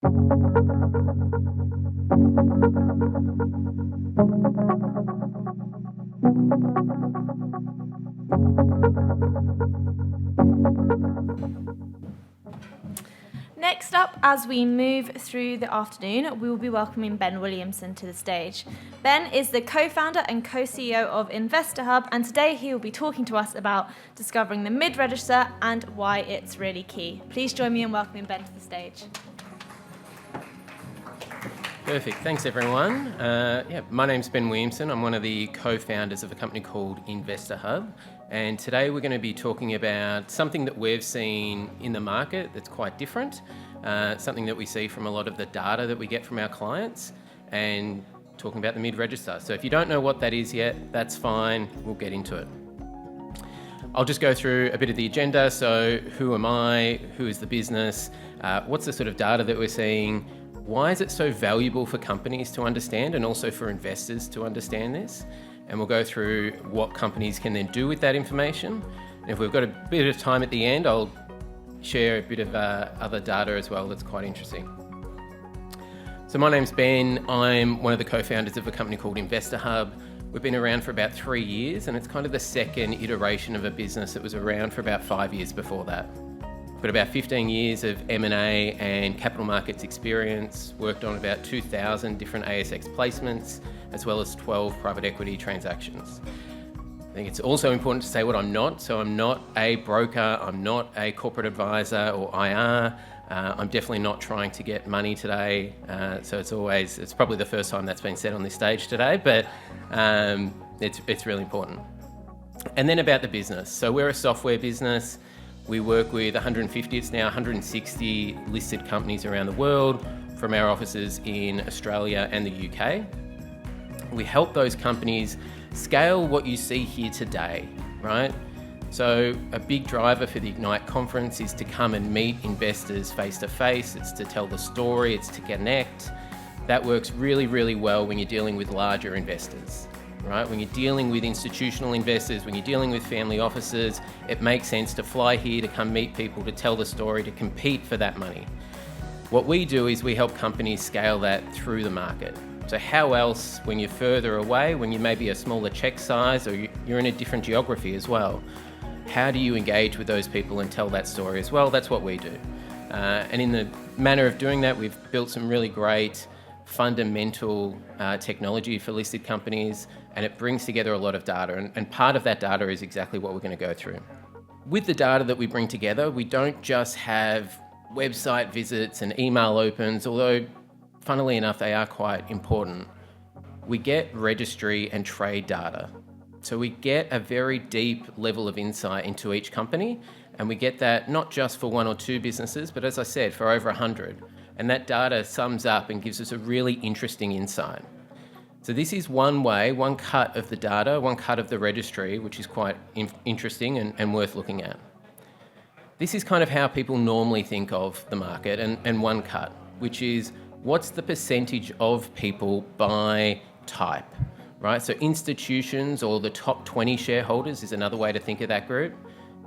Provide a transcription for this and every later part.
Next up, as we move through the afternoon, we will be welcoming Ben Williamson to the stage. Ben is the co-founder and co-CEO of Investor Hub, and today he will be talking to us about discovering the mid-register and why it's really key. Please join me in welcoming Ben to the stage. Perfect. Thanks, everyone. My name's Ben Williamson. I'm one of the co-founders of a company called Investor Hub. And today we're going to be talking about something that we've seen in the market that's quite different, something that we see from a lot of the data that we get from our clients, and talking about the mid-register. So if you don't know what that is yet, that's fine. We'll get into it. I'll just go through a bit of the agenda. So who am I? Who is the business? What's the sort of data that we're seeing? Why is it so valuable for companies to understand and also for investors to understand this? And we'll go through what companies can then do with that information. And if we've got a bit of time at the end, I'll share a bit of other data as well that's quite interesting. So my name's Ben. I'm one of the co-founders of a company called Investor Hub. We've been around for about 3 years, and it's kind of the second iteration of a business that was around for about 5 years before that. Got about 15 years of M&A and capital markets experience, worked on about 2,000 different ASX placements, as well as 12 private equity transactions. I think it's also important to say what I'm not. So I'm not a broker, I'm not a corporate advisor or IR. I'm definitely not trying to get money today. So it's probably the first time that's been said on this stage today, but it's really important. And then about the business. So we're a software business. We work with 150, it's now 160 listed companies around the world from our offices in Australia and the UK. We help those companies scale what you see here today, right? So a big driver for the Ignite conference is to come and meet investors face to face. It's to tell the story, it's to connect. That works really, really well when you're dealing with larger investors. Right? When you're dealing with institutional investors, when you're dealing with family offices, it makes sense to fly here, to come meet people, to tell the story, to compete for that money. What we do is we help companies scale that through the market. So how else, when you're further away, when you may be a smaller check size or you're in a different geography as well, how do you engage with those people and tell that story as well? That's what we do. And in the manner of doing that, we've built some really great fundamental technology for listed companies, and it brings together a lot of data, and part of that data is exactly what we're going to go through. With the data that we bring together, we don't just have website visits and email opens, although funnily enough they are quite important. We get registry and trade data. So we get a very deep level of insight into each company, and we get that not just for 1 or 2 businesses, but as I said, for over 100. And that data sums up and gives us a really interesting insight. So this is one way, one cut of the data, one cut of the registry, which is quite interesting and worth looking at. This is kind of how people normally think of the market and one cut, which is what's the percentage of people by type, right? So institutions or the top 20 shareholders is another way to think of that group,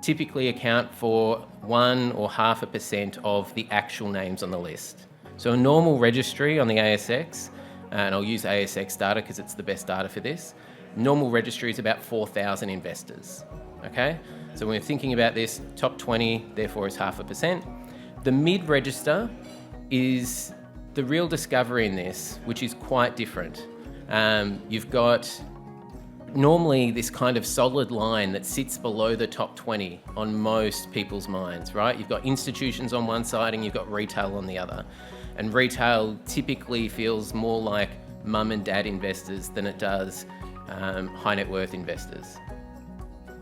typically account for 1 or 0.5% of the actual names on the list. So a normal registry on the ASX, and I'll use ASX data because it's the best data for this, normal registry is about 4,000 investors, okay? So when we're thinking about this, top 20, therefore is 0.5%. The mid-register is the real discovery in this, which is quite different. You've got normally this kind of solid line that sits below the top 20 on most people's minds, right? You've got institutions on one side and you've got retail on the other. And retail typically feels more like mum and dad investors than it does high net worth investors.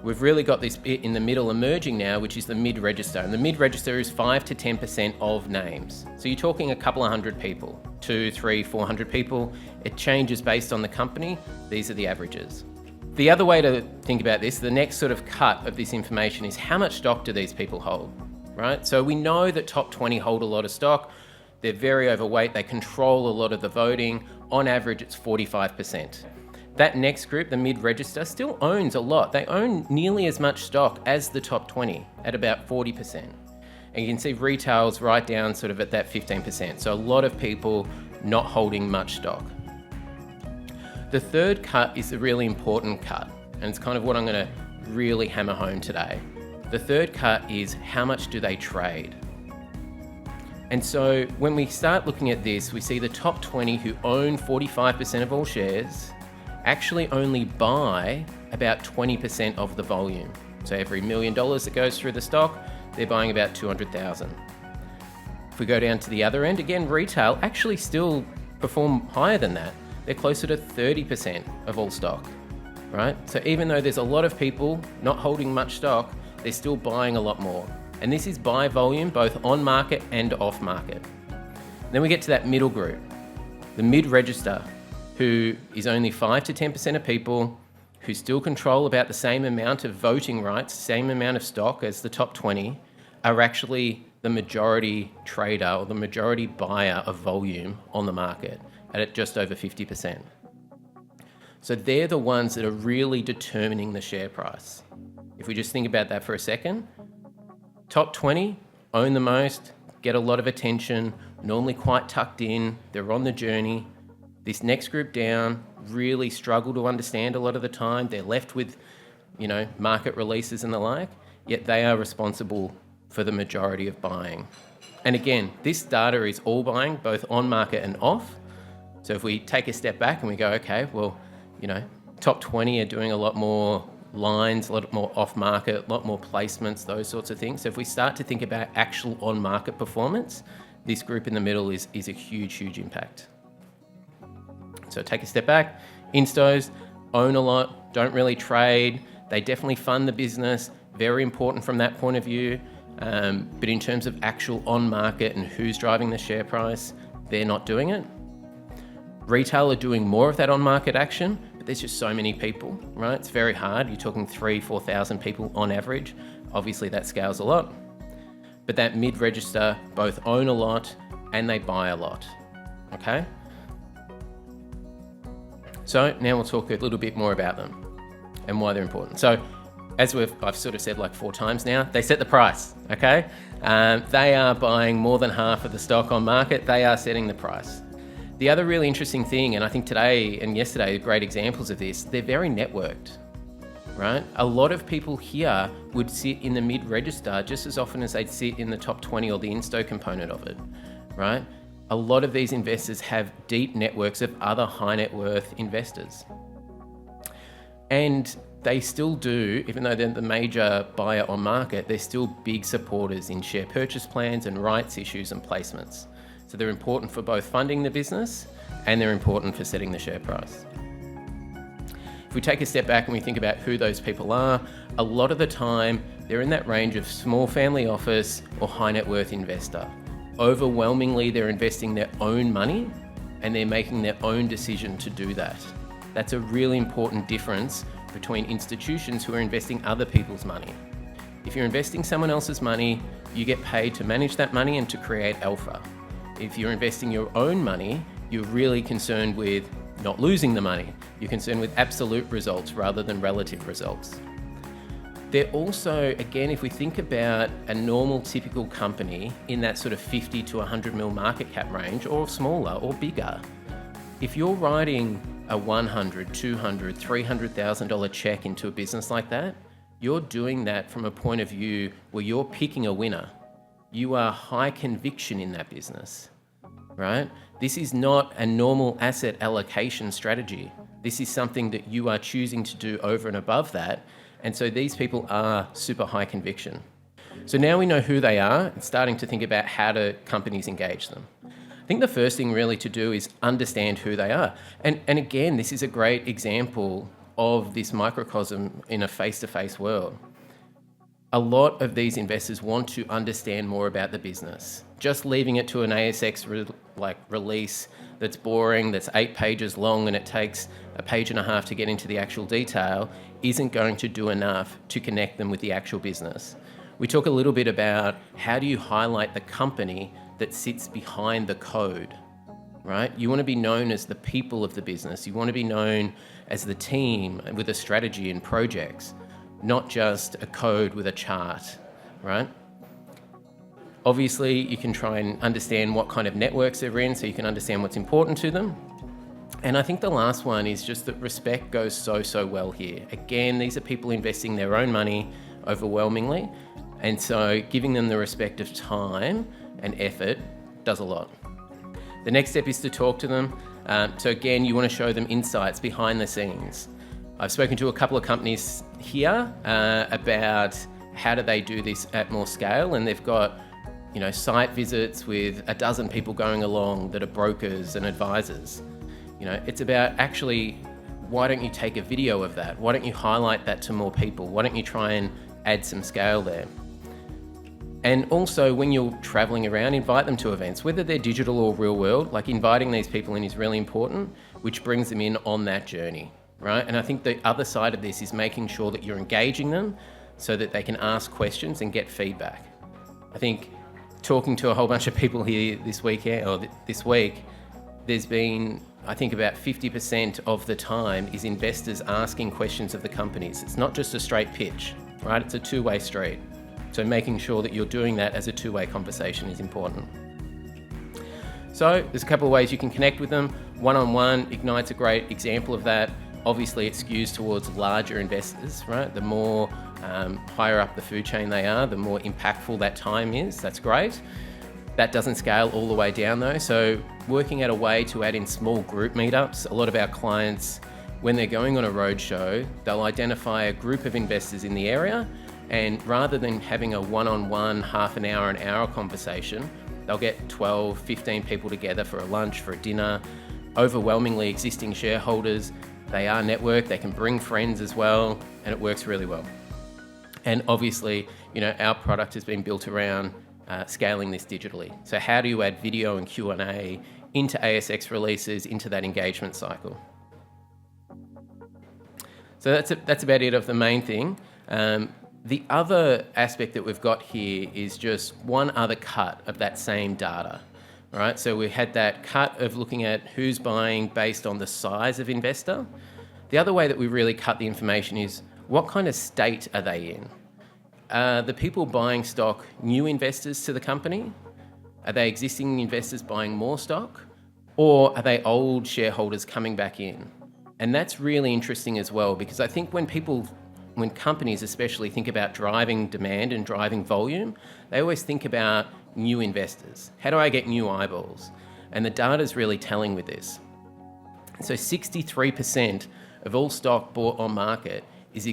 We've really got this bit in the middle emerging now, which is the mid-register. And the mid-register is 5 to 10% of names. So you're talking a couple of hundred people, 200, 300, 400 people. It changes based on the company. These are the averages. The other way to think about this, the next sort of cut of this information is how much stock do these people hold, right? So we know that top 20 hold a lot of stock. They're very overweight. They control a lot of the voting. On average, it's 45%. That next group, the mid-register, still owns a lot. They own nearly as much stock as the top 20 at about 40%. And you can see retail's right down sort of at that 15%. So a lot of people not holding much stock. The third cut is the really important cut, and it's kind of what I'm going to really hammer home today. The third cut is how much do they trade? And so when we start looking at this, we see the top 20 who own 45% of all shares actually only buy about 20% of the volume. So every $1 million that goes through the stock, they're buying about 200,000. If we go down to the other end, again, retail actually still perform higher than that. They're closer to 30% of all stock, right? So even though there's a lot of people not holding much stock, they're still buying a lot more. And this is by volume, both on market and off market. Then we get to that middle group, the mid-register, who is only 5 to 10% of people who still control about the same amount of voting rights, same amount of stock as the top 20, are actually the majority trader or the majority buyer of volume on the market at just over 50%. So they're the ones that are really determining the share price. If we just think about that for a second, top 20 own the most, get a lot of attention, normally quite tucked in, they're on the journey. This next group down really struggle to understand a lot of the time. They're left with, market releases and the like, yet they are responsible for the majority of buying. And again, this data is all buying, both on market and off. So if we take a step back and we go, okay, well, top 20 are doing a lot more lines, a lot more off-market, a lot more placements, those sorts of things. So if we start to think about actual on-market performance, this group in the middle is a huge, huge impact. So take a step back. Instos own a lot, don't really trade. They definitely fund the business, very important from that point of view. But in terms of actual on-market and who's driving the share price, they're not doing it. Retail are doing more of that on-market action, but there's just so many people, right? It's very hard. You're talking 4,000 people on average. Obviously that scales a lot. But that mid-register both own a lot and they buy a lot, okay? So now we'll talk a little bit more about them and why they're important. So as I've sort of said like 4 times now, they set the price, okay? They are buying more than half of the stock on market. They are setting the price. The other really interesting thing, and I think today and yesterday are great examples of this, they're very networked, right? A lot of people here would sit in the mid-register just as often as they'd sit in the top 20 or the insto component of it, right? A lot of these investors have deep networks of other high net worth investors. And they still do, even though they're the major buyer on market, they're still big supporters in share purchase plans and rights issues and placements. So they're important for both funding the business and they're important for setting the share price. If we take a step back and we think about who those people are, a lot of the time they're in that range of small family office or high net worth investor. Overwhelmingly, they're investing their own money and they're making their own decision to do that. That's a really important difference between institutions who are investing other people's money. If you're investing someone else's money, you get paid to manage that money and to create alpha. If you're investing your own money, you're really concerned with not losing the money. You're concerned with absolute results rather than relative results. They're also, again, if we think about a normal typical company in that sort of 50 to 100 mil market cap range, or smaller or bigger, if you're writing a $100,000, $200,000, $300,000 check into a business like that, you're doing that from a point of view where you're picking a winner. You are high conviction in that business, right? This is not a normal asset allocation strategy. This is something that you are choosing to do over and above that. And so these people are super high conviction. So now we know who they are and starting to think about how do companies engage them. I think the first thing really to do is understand who they are. And again, this is a great example of this microcosm in a face-to-face world. A lot of these investors want to understand more about the business. Just leaving it to an ASX release that's boring, that's 8 pages long and it takes a page and a half to get into the actual detail isn't going to do enough to connect them with the actual business. We talk a little bit about how do you highlight the company that sits behind the code, right? You want to be known as the people of the business. You want to be known as the team with a strategy and projects, not just a code with a chart, right? Obviously, you can try and understand what kind of networks they're in so you can understand what's important to them. And I think the last one is just that respect goes so well here. Again, these are people investing their own money overwhelmingly, and so giving them the respect of time and effort does a lot. The next step is to talk to them. So again, you want to show them insights behind the scenes. I've spoken to a couple of companies here about how do they do this at more scale, and they've got site visits with a dozen people going along that are brokers and advisors. It's about actually, why don't you take a video of that? Why don't you highlight that to more people? Why don't you try and add some scale there? And also, when you're traveling around, invite them to events, whether they're digital or real world. Like, inviting these people in is really important, which brings them in on that journey, right? And I think the other side of this is making sure that you're engaging them so that they can ask questions and get feedback. I think talking to a whole bunch of people here this week, there's been, I think about 50% of the time is investors asking questions of the companies. It's not just a straight pitch, right? It's a two-way street. So making sure that you're doing that as a two-way conversation is important. So there's a couple of ways you can connect with them. One-on-one, Ignite's a great example of that. Obviously, it skews towards larger investors, right? The more higher up the food chain they are, the more impactful that time is. That's great. That doesn't scale all the way down though. So working out a way to add in small group meetups. A lot of our clients, when they're going on a roadshow, they'll identify a group of investors in the area, and rather than having a one-on-one half an hour conversation, they'll get 12, 15 people together for a lunch, for a dinner. Overwhelmingly existing shareholders. They are networked, they can bring friends as well, and it works really well. And obviously, our product has been built around scaling this digitally. So how do you add video and Q&A into ASX releases, into that engagement cycle? So that's about it of the main thing. The other aspect that we've got here is just one other cut of that same data, right? So we had that cut of looking at who's buying based on the size of investor. The other way that we really cut the information is what kind of state are they in? The people buying stock new investors to the company? Are they existing investors buying more stock? Or are they old shareholders coming back in? And that's really interesting as well, because I think when companies especially think about driving demand and driving volume, they always think about new investors. How do I get new eyeballs? And the data's really telling with this. So 63% of all stock bought on market is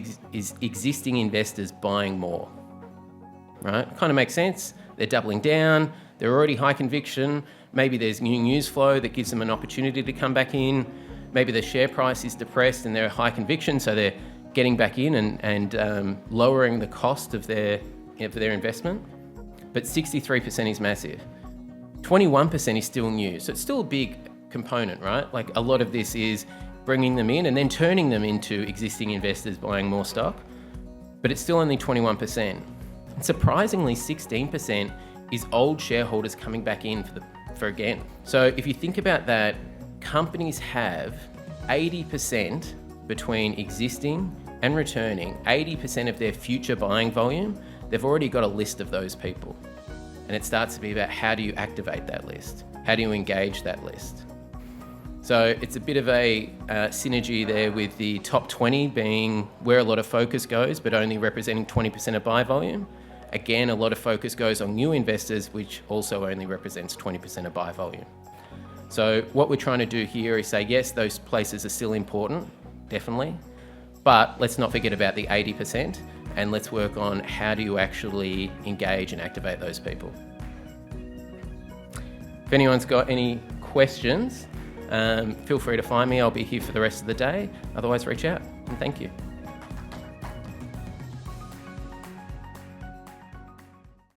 existing investors buying more, right? Kind of makes sense. They're doubling down. They're already high conviction. Maybe there's new news flow that gives them an opportunity to come back in. Maybe the share price is depressed and they're high conviction, so they're getting back in and lowering the cost of their investment. But 63% is massive. 21% is still new. So it's still a big component, right? Like, a lot of this is bringing them in and then turning them into existing investors buying more stock. But it's still only 21%. And surprisingly, 16% is old shareholders coming back in for again. So if you think about that, companies have 80% between existing and returning, 80% of their future buying volume. They've already got a list of those people. And it starts to be about, how do you activate that list? How do you engage that list? So it's a bit of a synergy there with the top 20 being where a lot of focus goes, but only representing 20% of buy volume. Again, a lot of focus goes on new investors, which also only represents 20% of buy volume. So what we're trying to do here is say, yes, those places are still important, definitely, but let's not forget about the 80%, and let's work on how do you actually engage and activate those people. If anyone's got any questions, feel free to find me. I'll be here for the rest of the day. Otherwise, reach out, and thank you.